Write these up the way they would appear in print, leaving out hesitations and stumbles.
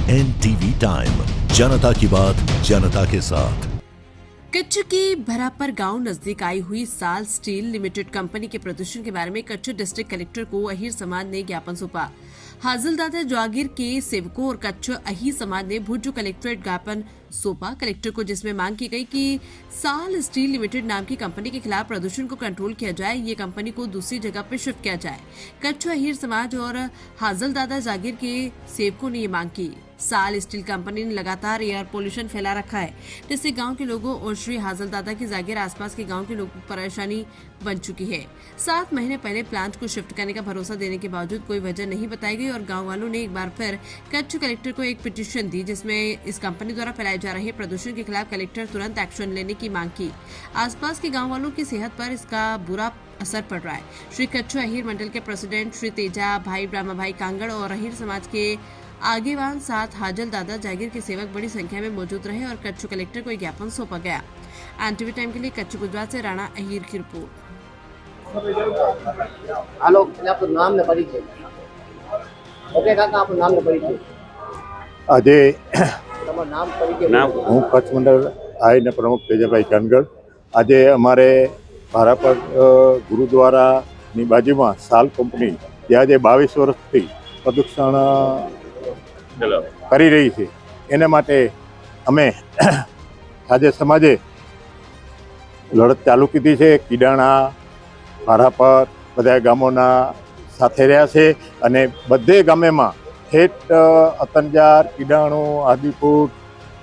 NTV time, जनता की बात जनता के साथ। कच्छ के भरापर गांव नजदीक आई हुई साल स्टील लिमिटेड कंपनी के प्रदूषण के बारे में कच्छ डिस्ट्रिक्ट कलेक्टर को अहीर समाज ने ज्ञापन सौंपा। हाजिलदादा जागीर के सेवकों और कच्छ अहीर समाज ने भुज्जू कलेक्ट्रेट ज्ञापन सौंपा कलेक्टर को, जिसमें मांग की गई कि साल स्टील लिमिटेड नाम की कंपनी के खिलाफ प्रदूषण को कंट्रोल किया जाए, ये कंपनी को दूसरी जगह पर शिफ्ट किया जाए। कच्छ अहीर समाज और हाजिलदादा जागीर के सेवकों ने ये मांग की। साल स्टील कंपनी ने लगातार एयर पोल्यूशन फैला रखा है, जिससे गांव के लोगों और श्री हाजिलदादा की जागीर आसपास के गांव के लोगों को परेशानी बन चुकी है। 7 महीने पहले प्लांट को शिफ्ट करने का भरोसा देने के बावजूद कोई वजह नहीं बताई गई और गांव वालों ने एक बार फिर कच्छ कलेक्टर को एक पिटीशन दी, जिसमें इस कंपनी द्वारा फैलाए जा रहे प्रदूषण के खिलाफ कलेक्टर तुरंत एक्शन लेने की मांग की। आसपास के गाँव वालों की सेहत पर इसका बुरा असर पड़ रहा है। श्री कच्छ अहीर मंडल के प्रेसिडेंट श्री तेजा भाई ब्रह्मा भाई कांगड़ और अहीर समाज के आगेवान साथ हाजिलदादा जागीर के सेवक बड़ी संख्या में मौजूद रहे और कच्छ कलेक्टर को एक ज्ञापन सौंपा गया। NTV टाइम के लिए कच्छ गुजरात से राणा अहीर की रिपोर्ट। हेलो, आपનું નામ ને પરિચય. ઓકે કાકા, આપણું નામ ને પરિચય. આજે તમારું નામ પરિચય. હું કચ્છ મંડળ આઈને પ્રમુખ તેજાભાઈ કાનગડ. આજે અમારે ભારાપર ગુરુદ્વારાની બાજુમાં સાલ કંપની જે આજે 22 વર્ષથી પ્રદૂષણ કરી રહી છે, એને માટે અમે આજે સમાજે લડત ચાલુ કીધી છે. કીડાણા, ભારાપર બધા ગામોના સાથે રહ્યા છે અને બધે ગામેમાં ઠેઠ અતંજાર, કીડાણું, આદિપુર,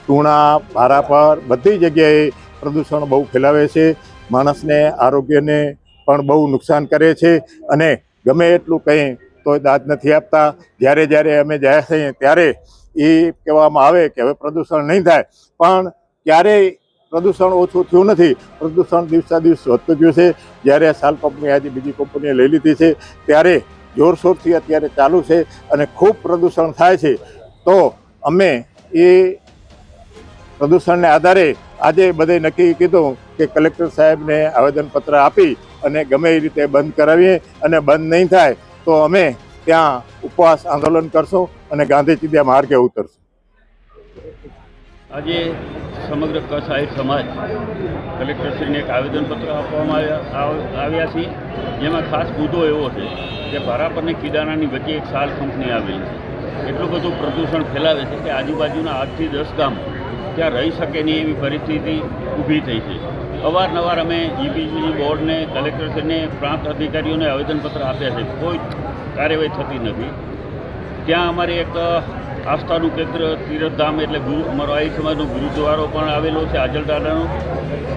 ટૂણા, ભારાપર બધી જગ્યાએ પ્રદૂષણ બહુ ફેલાવે છે. માણસને આરોગ્યને પણ બહુ નુકસાન કરે છે અને ગમે એટલું કંઈ તો દાદ નથી આપતા. જ્યારે અમે જાય છીએ ત્યારે એ કહેવામાં આવે કે હવે પ્રદૂષણ નહીં થાય, પણ ક્યારેય પ્રદૂષણ ઓછું થયું નથી. પ્રદૂષણ દિવસે દિવસ વધતું ગયું છે. જ્યારે સાલ કંપની આજે બીજી કંપનીએ લઈ લીધી છે ત્યારે જોરશોરથી અત્યારે ચાલુ છે અને ખૂબ પ્રદૂષણ થાય છે. તો અમે એ પ્રદૂષણને આધારે આજે બધે નક્કી કીધું કે કલેક્ટર સાહેબને આવેદનપત્ર આપી અને ગમે એ રીતે બંધ કરાવીએ અને બંધ નહીં થાય તો અમે ત્યાં ઉપવાસ આંદોલન કરશું અને ગાંધી ચીડિયા માર્ગે ઉતરશું. આજે સમગ્ર કચ્છ આહિર સમાજ કલેક્ટરશ્રીને એક આવેદનપત્ર આપવામાં આવ્યા છીએ, જેમાં ખાસ મુદ્દો એવો છે કે ભારાપર અને કીડાણાની વચ્ચે એક સાલ કંપની આવેલી છે. એટલું બધું પ્રદૂષણ ફેલાવે છે કે આજુબાજુના 8 થી 10 ગામ ત્યાં રહી શકે નહીં એવી પરિસ્થિતિ ઊભી થઈ છે. અવારનવાર અમે EPC બોર્ડને, કલેક્ટરશ્રીને, પ્રાંત અધિકારીઓને આવેદનપત્ર આપ્યા છે, કોઈ કાર્યવાહી થતી નથી. ત્યાં અમારે એક આસ્થાનું કેન્દ્ર તીરથધામ એટલે અમારો આહિર સમાજનો ગુરુદ્વારો પણ આવેલો છે, હાજલદાદાનો.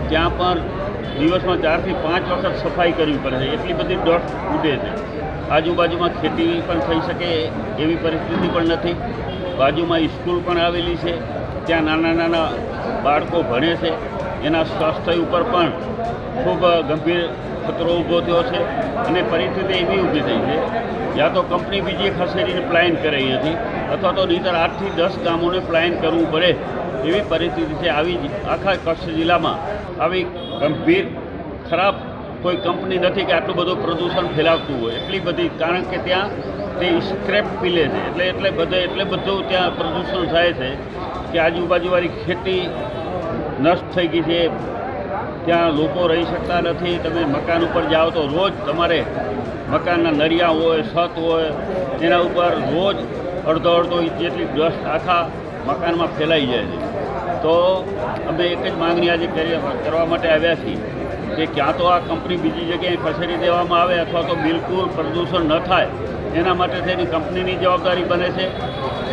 ત્યાં પણ દિવસમાં 4 થી 5 વખત સફાઈ કરવી પડે છે, એટલી બધી ડસ્ટ ઉડે છે. આજુબાજુમાં ખેતી પણ થઈ શકે એવી પરિસ્થિતિ પણ નથી. બાજુમાં સ્કૂલ પણ આવેલી છે, ત્યાં નાના બાળકો ભણે છે. એના સ્વાસ્થ્ય ઉપર પણ ખૂબ ગંભીર ખતરો ઊભો થયો છે અને પરિસ્થિતિ એવી ઊભી થઈ છે યા તો કંપની બીજી ખસેડીને પ્લાન કરે અહીંયાથી, અથવા તો નહીંતર 8 થી 10 ગામોને પ્લાન કરવું પડે એવી પરિસ્થિતિ છે. આવી આખા કચ્છ જિલ્લામાં આવી ગંભીર ખરાબ કોઈ કંપની નથી કે આટલું બધું પ્રદૂષણ ફેલાવતું હોય. એટલી બધી, કારણ કે ત્યાં તે સ્ક્રેપ પીલે છે એટલે બધું ત્યાં પ્રદૂષણ થાય છે કે આજુબાજુવાળી ખેતી નષ્ટ થઈ ગઈ છે. ત્યાં લોકો રહી શકતા નથી. તમે મકાન ઉપર જાઓ તો રોજ તમારે મકાનના નળિયા હોય, છત હોય, એના ઉપર રોજ અડધો ઇંચ જેટલી ડસ્ટ આખા મકાનમાં ફેલાઈ જાય છે. તો અમે એક જ માંગણી આજે કરવા માટે આવ્યા છીએ કે ક્યાં તો આ કંપની બીજી જગ્યાએ ખસેડી દેવામાં આવે અથવા તો બિલકુલ પ્રદૂષણ ન થાય. એના માટે થઈને કંપનીની જવાબદારી બને છે,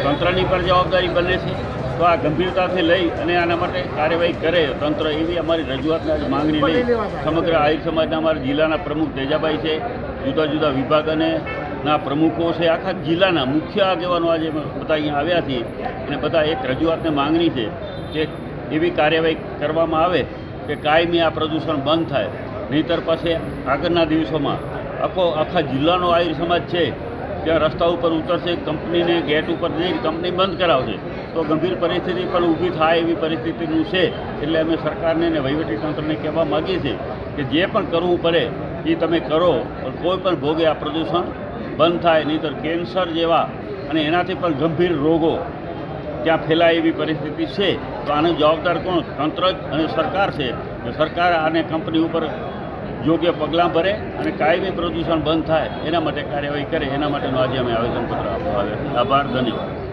તંત્રની પણ જવાબદારી બને છે. તો આ ગંભીરતાથી લઈ અને આના માટે કાર્યવાહી કરે તંત્ર, એવી અમારી રજૂઆતની માંગણી લઈ સમગ્ર આહિર સમાજના અમારા જિલ્લાના પ્રમુખ તેજાભાઈ છે, જુદા જુદા વિભાગના પ્રમુખો છે, આખા જિલ્લાના મુખ્ય આગેવાનો આજે બધા અહીંયા આવ્યા છીએ અને બધા એક રજૂઆતની માંગણી છે કે એવી કાર્યવાહી કરવામાં આવે કે કાયમી આ પ્રદૂષણ બંધ થાય. નહીંતર પછી આગળના દિવસોમાં આખા જિલ્લાનો આહિર સમાજ છે ત્યાં રસ્તા ઉપર ઉતરશે, કંપનીને ગેટ ઉપર જઈને કંપની બંધ કરાવશે. તો ગંભીર પરિસ્થિતિ પણ ઊભી થાય એવી પરિસ્થિતિનું છે. એટલે અમે સરકારને અને વહીવટીતંત્રને કહેવા માગીએ છીએ કે જે પણ કરવું પડે એ તમે કરો, પણ કોઈ પણ ભોગે આ પ્રદૂષણ બંધ થાય, નહીંતર કેન્સર જેવા અને એનાથી પણ ગંભીર રોગો ત્યાં ફેલાય એવી પરિસ્થિતિ છે તો આનો જવાબદાર કોણ? તંત્ર જ અને સરકાર છે. સરકાર આને કંપની ઉપર યોગ્ય પગલાં ભરે અને કાયમી પ્રદૂષણ બંધ થાય એના માટે કાર્યવાહી કરે. એના માટેનું આજે અમે આવેદનપત્ર આપવા આવ્યા. આભાર, ધન્યવાદ.